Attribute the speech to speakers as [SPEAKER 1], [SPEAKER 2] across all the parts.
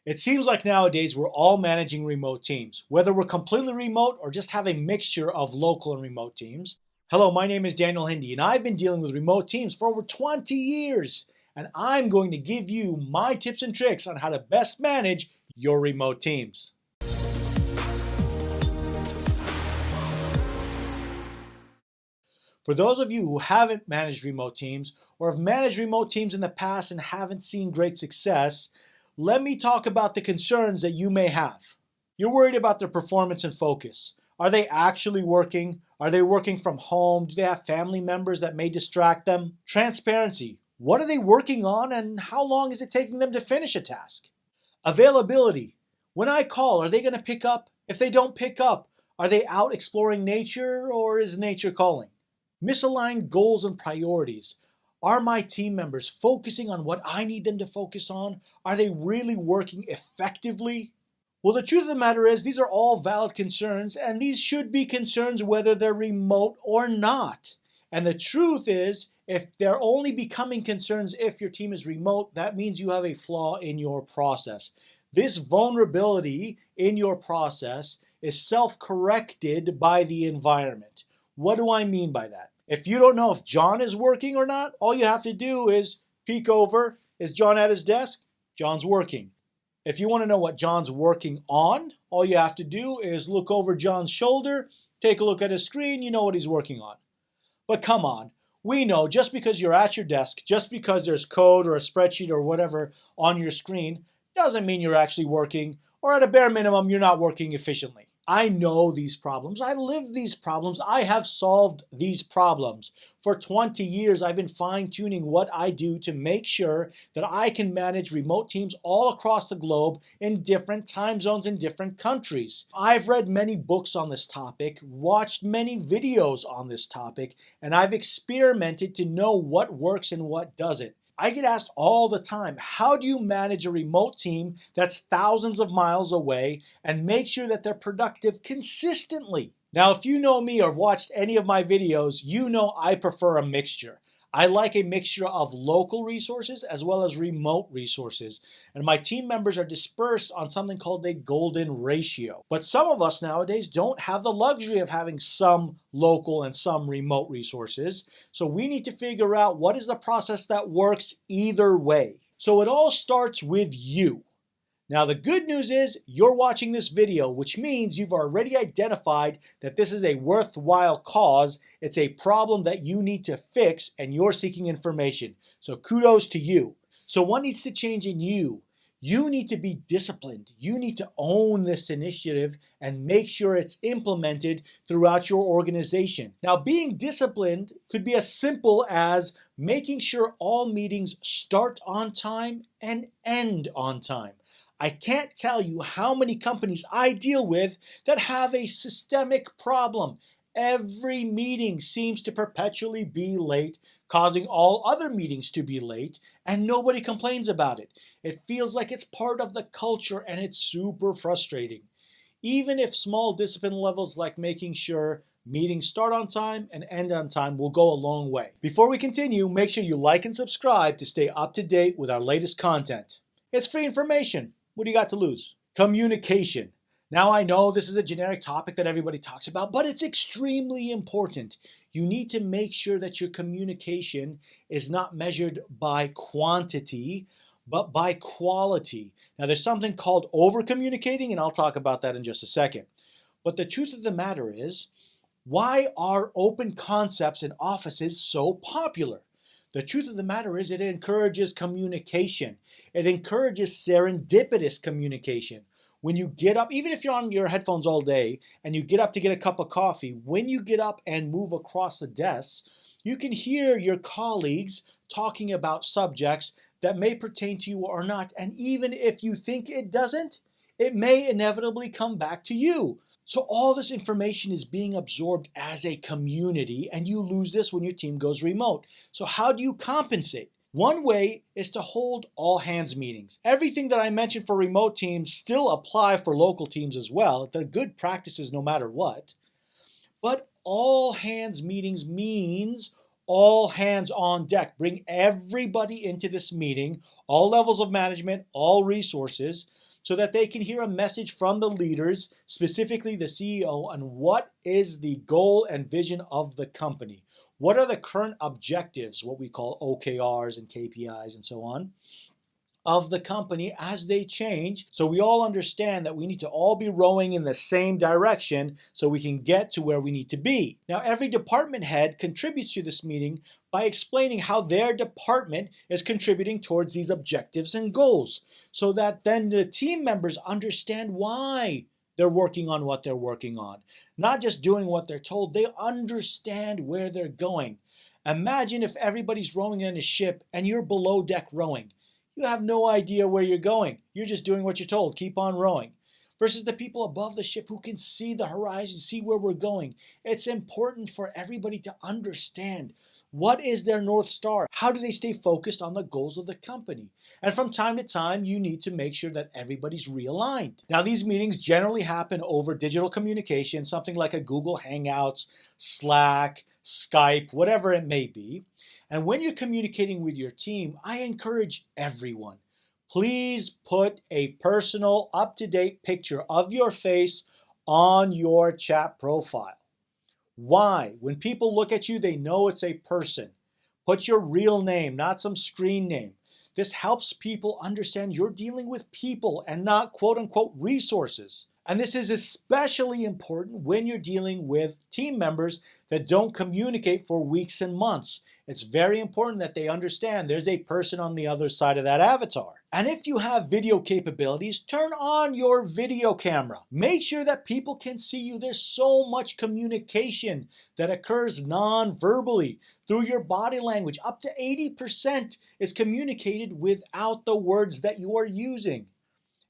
[SPEAKER 1] It seems like nowadays we're all managing remote teams, whether we're completely remote or just have a mixture of local and remote teams. Hello, my name is Daniel Hindi, and I've been dealing with remote teams for over 20 years. And I'm going to give you my tips and tricks on how to best manage your remote teams. For those of you who haven't managed remote teams or have managed remote teams in the past and haven't seen great success, let me talk about the concerns that you may have. You're worried about their performance and focus. Are they actually working? Are they working from home? Do they have family members that may distract them? Transparency. What are they working on and how long is it taking them to finish a task? Availability. When I call, are they going to pick up? If they don't pick up, are they out exploring nature or is nature calling? Misaligned goals and priorities. Are my team members focusing on what I need them to focus on? Are they really working effectively? Well, the truth of the matter is these are all valid concerns, and these should be concerns whether they're remote or not. And the truth is, if they're only becoming concerns if your team is remote, that means you have a flaw in your process. This vulnerability in your process is self-corrected by the environment. What do I mean by that? If you don't know if John is working or not, all you have to do is peek over. Is John at his desk? John's working. If you want to know what John's working on, all you have to do is look over John's shoulder, take a look at his screen, you know what he's working on. But come on, we know just because you're at your desk, just because there's code or a spreadsheet or whatever on your screen, doesn't mean you're actually working, or at a bare minimum, you're not working efficiently. I know these problems. I live these problems. I have solved these problems. For 20 years, I've been fine-tuning what I do to make sure that I can manage remote teams all across the globe in different time zones in different countries. I've read many books on this topic, watched many videos on this topic, and I've experimented to know what works and what doesn't. I get asked all the time, how do you manage a remote team that's thousands of miles away and make sure that they're productive consistently? Now, if you know me or have watched any of my videos, you know I prefer a mixture. I like a mixture of local resources as well as remote resources. And my team members are dispersed on something called a golden ratio. But some of us nowadays don't have the luxury of having some local and some remote resources. So we need to figure out what is the process that works either way. So it all starts with you. Now, the good news is you're watching this video, which means you've already identified that this is a worthwhile cause. It's a problem that you need to fix, and you're seeking information. So kudos to you. So what needs to change in you? You need to be disciplined. You need to own this initiative and make sure it's implemented throughout your organization. Now, being disciplined could be as simple as making sure all meetings start on time and end on time. I can't tell you how many companies I deal with that have a systemic problem. Every meeting seems to perpetually be late, causing all other meetings to be late, and nobody complains about it. It feels like it's part of the culture, and it's super frustrating. Even if small discipline levels like making sure meetings start on time and end on time will go a long way. Before we continue, make sure you like and subscribe to stay up to date with our latest content. It's free information. What do you got to lose? Communication. Now, I know this is a generic topic that everybody talks about, but it's extremely important. You need to make sure that your communication is not measured by quantity, but by quality. Now, there's something called over-communicating, and I'll talk about that in just a second. But the truth of the matter is, why are open concepts in offices so popular? The truth of the matter is it encourages communication. It encourages serendipitous communication. When you get up, even if you're on your headphones all day and you get up to get a cup of coffee, when you get up and move across the desk, you can hear your colleagues talking about subjects that may pertain to you or not. And even if you think it doesn't, it may inevitably come back to you. So all this information is being absorbed as a community, and you lose this when your team goes remote. So how do you compensate? One way is to hold all hands meetings. Everything that I mentioned for remote teams still apply for local teams as well. They're good practices no matter what. But all hands meetings means all hands on deck. Bring everybody into this meeting, all levels of management, all resources, so that they can hear a message from the leaders, specifically the CEO, on what is the goal and vision of the company. What are the current objectives, what we call OKRs and KPIs and so on, of the company as they change, so we all understand that we need to all be rowing in the same direction so we can get to where we need to be. Now, every department head contributes to this meeting by explaining how their department is contributing towards these objectives and goals, so that then the team members understand why they're working on what they're working on. Not just doing what they're told, they understand where they're going. Imagine if everybody's rowing in a ship and you're below deck rowing. You have no idea where you're going. You're just doing what you're told. Keep on rowing. Versus the people above the ship who can see the horizon, see where we're going. It's important for everybody to understand what is their North Star. How do they stay focused on the goals of the company? And from time to time, you need to make sure that everybody's realigned. Now, these meetings generally happen over digital communication, something like a Google Hangouts, Slack, Skype, whatever it may be. And when you're communicating with your team, I encourage everyone, please put a personal, up-to-date picture of your face on your chat profile. Why? When people look at you, they know it's a person. Put your real name, not some screen name. This helps people understand you're dealing with people and not quote-unquote resources. And this is especially important when you're dealing with team members that don't communicate for weeks and months. It's very important that they understand there's a person on the other side of that avatar. And if you have video capabilities, turn on your video camera. Make sure that people can see you. There's so much communication that occurs non-verbally through your body language. Up to 80% is communicated without the words that you are using.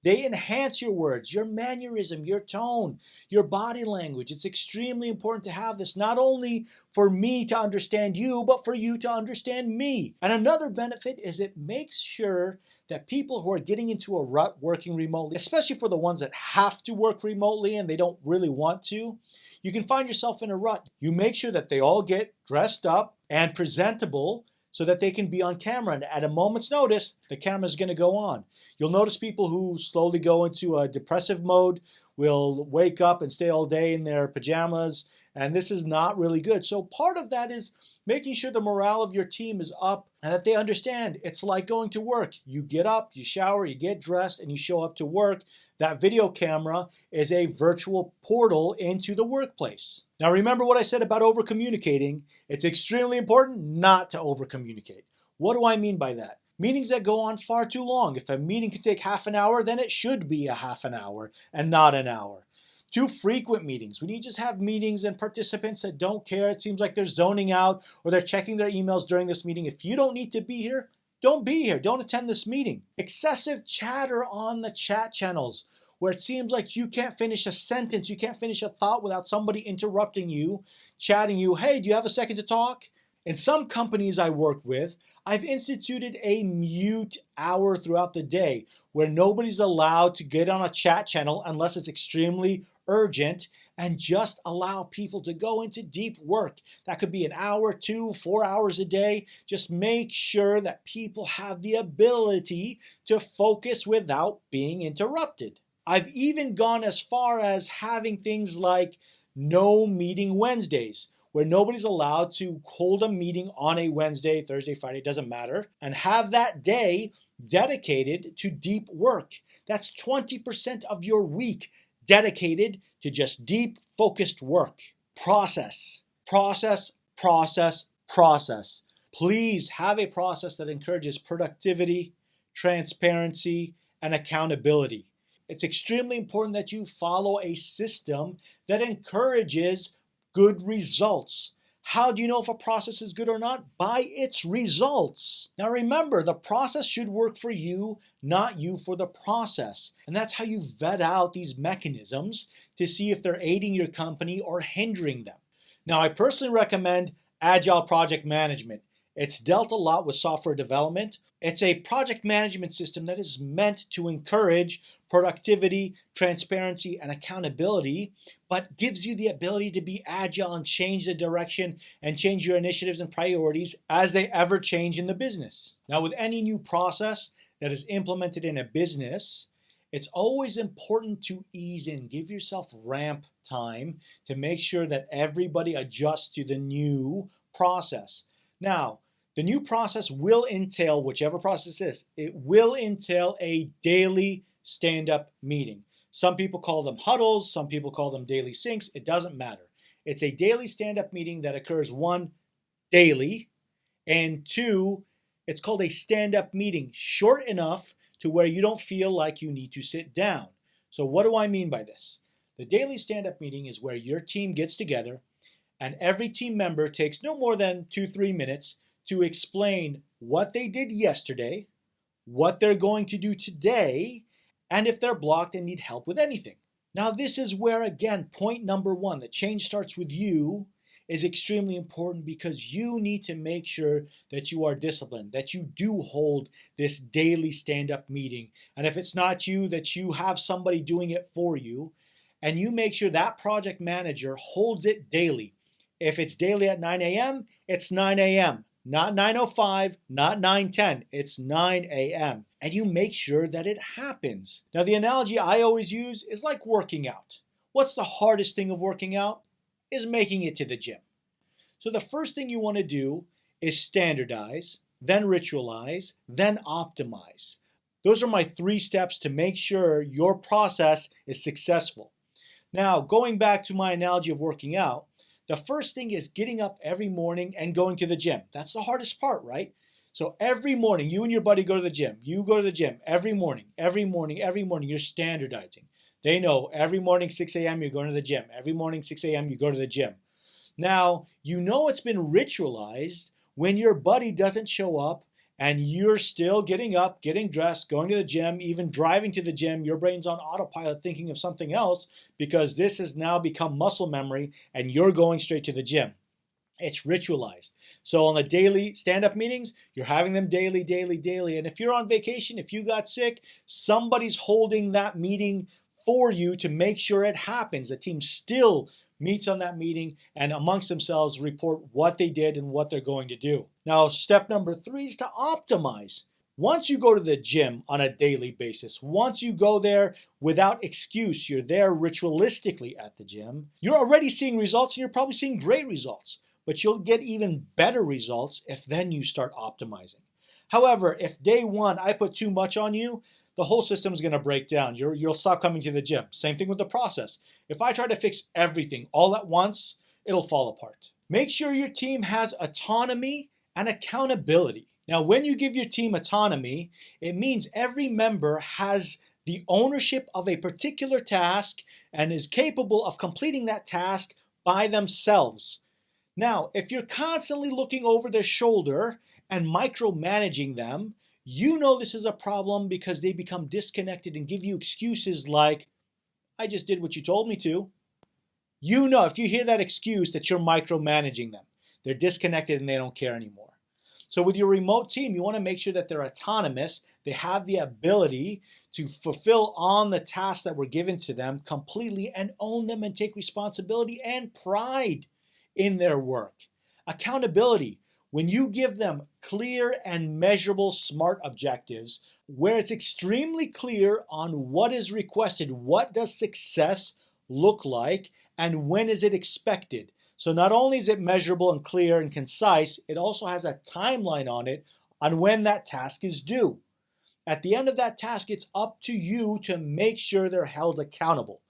[SPEAKER 1] They enhance your words, your mannerism, your tone, your body language. It's extremely important to have this, not only for me to understand you, but for you to understand me. And another benefit is it makes sure that people who are getting into a rut working remotely, especially for the ones that have to work remotely and they don't really want to, you can find yourself in a rut. You make sure that they all get dressed up and presentable so that they can be on camera. And at a moment's notice, the camera is going to go on. You'll notice people who slowly go into a depressive mode will wake up and stay all day in their pajamas, and this is not really good. So part of that is making sure the morale of your team is up and that they understand it's like going to work. You get up, you shower, you get dressed, and you show up to work. That video camera is a virtual portal into the workplace. Now remember what I said about over-communicating. It's extremely important not to over-communicate. What do I mean by that? Meetings that go on far too long. If a meeting could take half an hour, then it should be a half an hour and not an hour. Too frequent meetings. When you just have meetings and participants that don't care, it seems like they're zoning out or they're checking their emails during this meeting. If you don't need to be here, don't be here. Don't attend this meeting. Excessive chatter on the chat channels where it seems like you can't finish a sentence, you can't finish a thought without somebody interrupting you, chatting you, hey, do you have a second to talk? In some companies I work with, I've instituted a mute hour throughout the day where nobody's allowed to get on a chat channel unless it's extremely urgent, and just allow people to go into deep work. That could be an hour, 2, 4 hours a day. Just make sure that people have the ability to focus without being interrupted. I've even gone as far as having things like no meeting Wednesdays, where nobody's allowed to hold a meeting on a Wednesday, Thursday, Friday, doesn't matter, and have that day dedicated to deep work. That's 20% of your week dedicated to just deep, focused work. Process, process, process, process. Please have a process that encourages productivity, transparency, and accountability. It's extremely important that you follow a system that encourages good results. How do you know if a process is good or not? By its results. Now remember, the process should work for you, not you for the process. And that's how you vet out these mechanisms to see if they're aiding your company or hindering them. Now, I personally recommend Agile Project Management. It's dealt a lot with software development. It's a project management system that is meant to encourage productivity, transparency, and accountability, but gives you the ability to be agile and change the direction and change your initiatives and priorities as they ever change in the business. Now, with any new process that is implemented in a business, It's always important to ease in. Give yourself ramp time to make sure that everybody adjusts to the new process. Now, the new process will entail, whichever process it is, it will entail a daily stand-up meeting. Some people call them huddles, some people call them daily syncs. It doesn't matter. It's a daily stand-up meeting that occurs, one, daily, and two, it's called a stand-up meeting, short enough to where you don't feel like you need to sit down. So what do I mean by this? The daily stand-up meeting is where your team gets together and every team member takes no more than 2-3 minutes to explain what they did yesterday, what they're going to do today, and if they're blocked and need help with anything. Now this is where, again, point number one, the change starts with you, is extremely important because you need to make sure that you are disciplined, that you do hold this daily stand-up meeting. And if it's not you, that you have somebody doing it for you, and you make sure that project manager holds it daily. If it's daily at 9 a.m., it's 9 a.m., not 9:05, not 9:10, it's 9 a.m. And you make sure that it happens. Now the analogy I always use is like working out. What's the hardest thing of working out? Is making it to the gym. So the first thing you want to do is standardize, then ritualize, then optimize. Those are my 3 steps to make sure your process is successful. Now, going back to my analogy of working out, the first thing is getting up every morning and going to the gym. That's the hardest part, right? So every morning, you and your buddy go to the gym. You go to the gym every morning, you're standardizing. They know every morning, 6 a.m., you're going to the gym. Every morning, 6 a.m., you go to the gym. Now, you know it's been ritualized when your buddy doesn't show up and you're still getting up, getting dressed, going to the gym, even driving to the gym. Your brain's on autopilot thinking of something else because this has now become muscle memory and you're going straight to the gym. It's ritualized. So on the daily stand-up meetings, you're having them daily. And if you're on vacation, if you got sick, somebody's holding that meeting for you to make sure it happens. The team still meets on that meeting and amongst themselves report what they did and what they're going to do. Now, step number 3 is to optimize. Once you go to the gym on a daily basis, once you go there without excuse, you're there ritualistically at the gym, you're already seeing results and you're probably seeing great results, but you'll get even better results if then you start optimizing. However, if day 1 I put too much on you, the whole system is going to break down. You'll stop coming to the gym. Same thing with the process. If I try to fix everything all at once, it'll fall apart. Make sure your team has autonomy and accountability. Now, when you give your team autonomy, it means every member has the ownership of a particular task and is capable of completing that task by themselves. Now, if you're constantly looking over their shoulder and micromanaging them, you know this is a problem because they become disconnected and give you excuses like, I just did what you told me to. You know, if you hear that excuse, that you're micromanaging them. They're disconnected and they don't care anymore. So with your remote team, you want to make sure that they're autonomous. They have the ability to fulfill on the tasks that were given to them completely and own them and take responsibility and pride in their work. Accountability. When you give them clear and measurable SMART objectives, where it's extremely clear on what is requested, what does success look like, and when is it expected. So not only is it measurable and clear and concise, it also has a timeline on it on when that task is due. At the end of that task, it's up to you to make sure they're held accountable.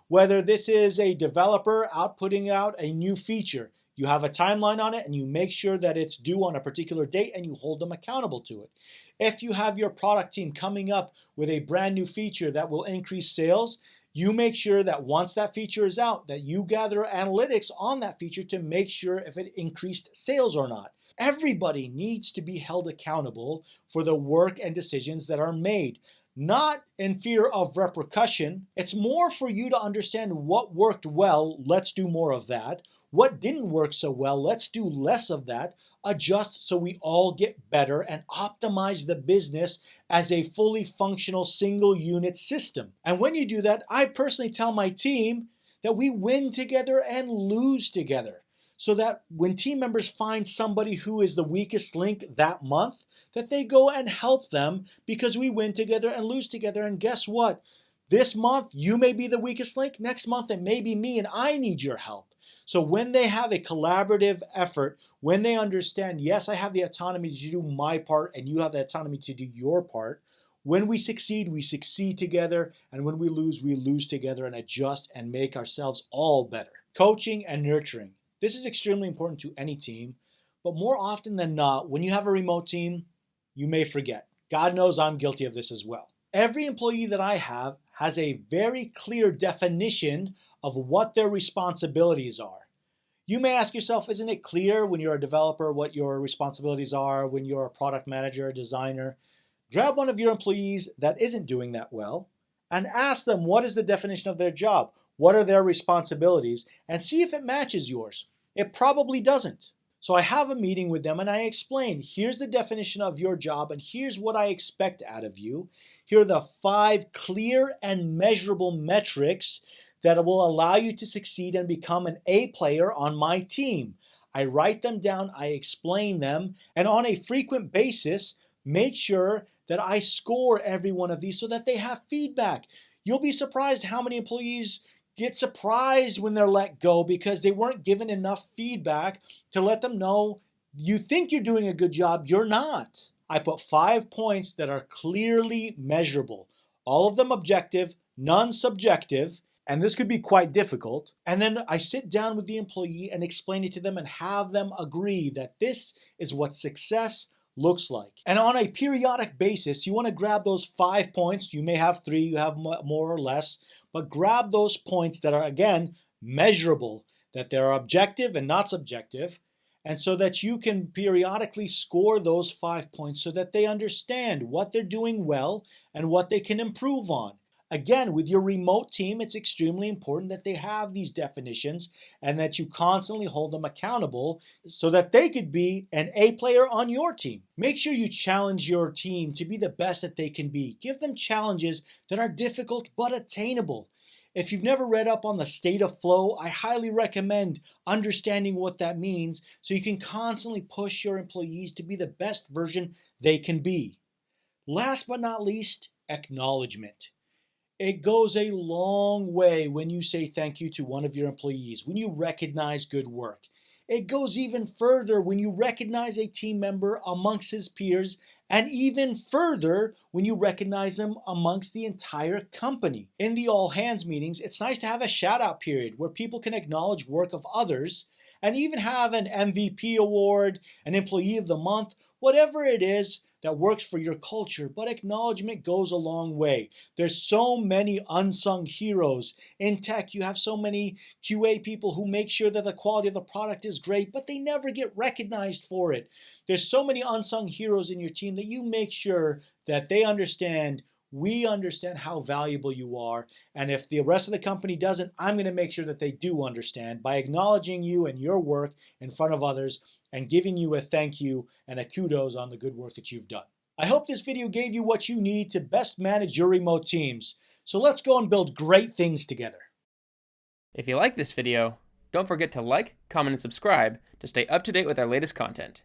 [SPEAKER 1] Whether this is a developer outputting out a new feature, you have a timeline on it and you make sure that it's due on a particular date and you hold them accountable to it. If you have your product team coming up with a brand new feature that will increase sales, you make sure that once that feature is out, that you gather analytics on that feature to make sure if it increased sales or not. Everybody needs to be held accountable for the work and decisions that are made. Not in fear of repercussion. It's more for you to understand what worked well, let's do more of that. What didn't work so well, let's do less of that. Adjust so we all get better and optimize the business as a fully functional single unit system. And when you do that, I personally tell my team that we win together and lose together. so that when team members find somebody who is the weakest link that month, that they go and help them because we win together and lose together. And guess what? This month, you may be the weakest link. Next month, it may be me, and I need your help. So when they have a collaborative effort, when they understand, yes, I have the autonomy to do my part and you have the autonomy to do your part, when we succeed together, and when we lose together and adjust and make ourselves all better. Coaching and nurturing. This is extremely important to any team, but more often than not, when you have a remote team, you may forget. God knows I'm guilty of this as well. Every employee that I have has a very clear definition of what their responsibilities are. You may ask yourself, isn't it clear when you're a developer what your responsibilities are, when you're a product manager, a designer? Grab one of your employees that isn't doing that well and ask them what is the definition of their job, what are their responsibilities, and see if it matches yours. It probably doesn't. So I have a meeting with them and I explain, here's the definition of your job and here's what I expect out of you. Here are the 5 clear and measurable metrics that will allow you to succeed and become an A player on my team. I write them down, I explain them, and on a frequent basis, make sure that I score every one of these so that they have feedback. You'll be surprised how many employees get surprised when they're let go because they weren't given enough feedback to let them know you think you're doing a good job, you're not. I put 5 points that are clearly measurable, all of them objective, none subjective, and this could be quite difficult. And then I sit down with the employee and explain it to them and have them agree that this is what success looks like. And on a periodic basis, you want to grab those 5 points. You may have 3, you have more or less, but grab those points that are, again, measurable, that they're objective and not subjective, and so that you can periodically score those 5 points so that they understand what they're doing well and what they can improve on. Again, with your remote team, it's extremely important that they have these definitions and that you constantly hold them accountable so that they could be an A player on your team. Make sure you challenge your team to be the best that they can be. Give them challenges that are difficult but attainable. If you've never read up on the state of flow, I highly recommend understanding what that means so you can constantly push your employees to be the best version they can be. Last but not least, acknowledgement. It goes a long way when you say thank you to one of your employees, when you recognize good work. It goes even further when you recognize a team member amongst his peers, and even further when you recognize him amongst the entire company. In the all hands meetings, it's nice to have a shout out period where people can acknowledge work of others and even have an MVP award, an employee of the month, whatever it is that works for your culture, but acknowledgement goes a long way. There's so many unsung heroes. In tech, you have so many QA people who make sure that the quality of the product is great, but they never get recognized for it. There's so many unsung heroes in your team that you make sure that they understand, we understand how valuable you are, and if the rest of the company doesn't, I'm going to make sure that they do understand by acknowledging you and your work in front of others and giving you a thank you and a kudos on the good work that you've done. I hope this video gave you what you need to best manage your remote teams. So let's go and build great things together.
[SPEAKER 2] If you like this video, don't forget to like, comment, and subscribe to stay up to date with our latest content.